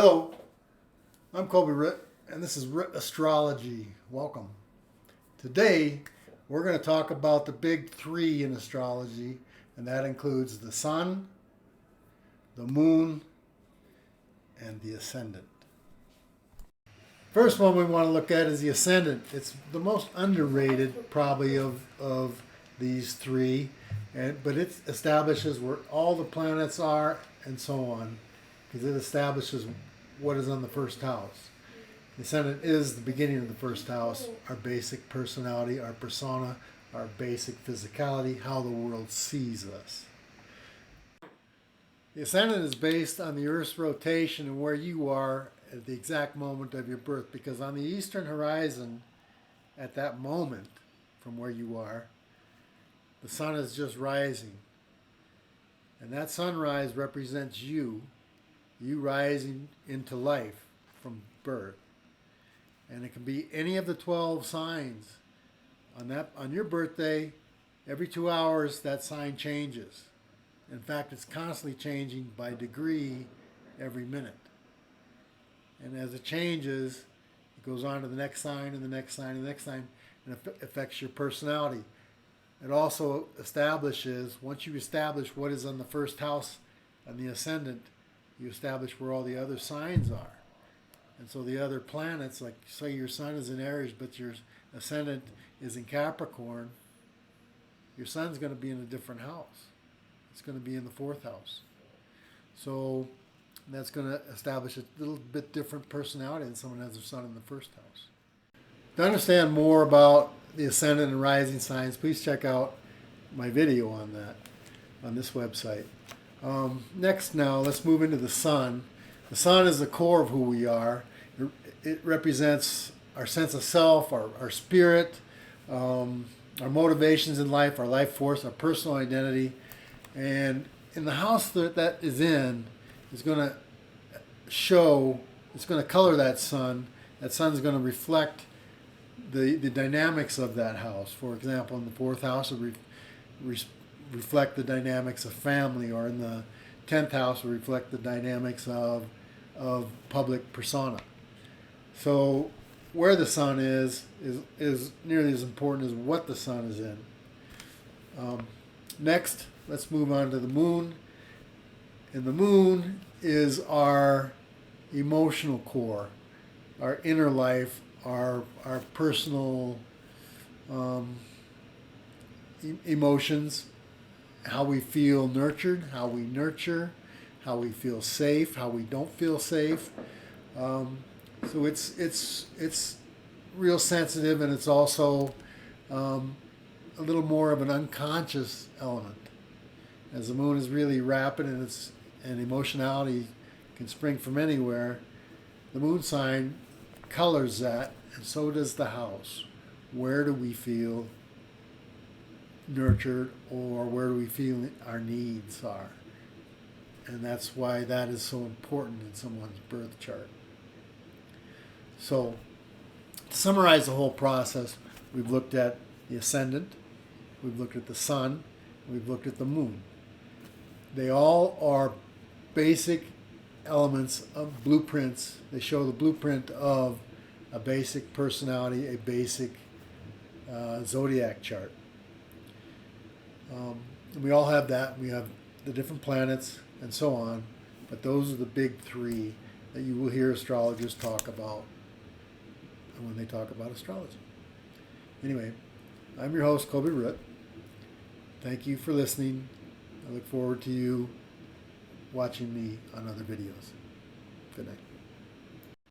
Hello, I'm Colby Ritt, and this is Ritt Astrology. Welcome. Today, we're going to talk about the big three in astrology, and that includes the sun, the moon, and the ascendant. First one we want to look at is the ascendant. It's the most underrated, probably, of these three, but it establishes where all the planets are and so on, because it establishes what is on the first house. The ascendant is the beginning of the first house, our basic personality, our persona, our basic physicality, how the world sees us. The ascendant is based on the Earth's rotation and where you are at the exact moment of your birth, because on the eastern horizon, at that moment from where you are, the sun is just rising. And that sunrise represents you rising into life from birth. And it can be any of the 12 signs. On your birthday, every 2 hours that sign changes. In fact, it's constantly changing by degree every minute. And as it changes, it goes on to the next sign and the next sign and the next sign, and it affects your personality. It also establishes, once you establish what is on the first house on the ascendant, you establish where all the other signs are. And so the other planets, like say your sun is in Aries, but your ascendant is in Capricorn, your sun's going to be in a different house. It's going to be in the fourth house. So that's going to establish a little bit different personality than someone who has their sun in the first house. To understand more about the ascendant and rising signs, please check out my video on that on this website. Next now, let's move into the sun. The sun is the core of who we are. It represents our sense of self, our spirit, our motivations in life, our life force, our personal identity. And in the house that is in, is going to show, it's going to color that sun. That sun's going to reflect the dynamics of that house. For example, in the fourth house, it reflect the dynamics of family, or in the 10th house, it reflect the dynamics of public persona. So where the sun is nearly as important as what the sun is in. Next, let's move on to the moon. And the moon is our emotional core, our inner life, our personal emotions, how we feel nurtured, how we nurture, how we feel safe, how we don't feel safe. So it's real sensitive, and it's also a little more of an unconscious element. As the moon is really rapid and emotionality can spring from anywhere, the moon sign colors that, and so does the house. Where do we feel nurtured, or where do we feel our needs are? And that's why that is so important in someone's birth chart. So, to summarize the whole process, we've looked at the ascendant, we've looked at the sun, we've looked at the moon. They all are basic elements of blueprints. They show the blueprint of a basic personality, a basic zodiac chart. We all have that. We have the different planets and so on, but those are the big three that you will hear astrologers talk about when they talk about astrology. Anyway, I'm your host, Colby Ritt. Thank you for listening. I look forward to you watching me on other videos. Good night.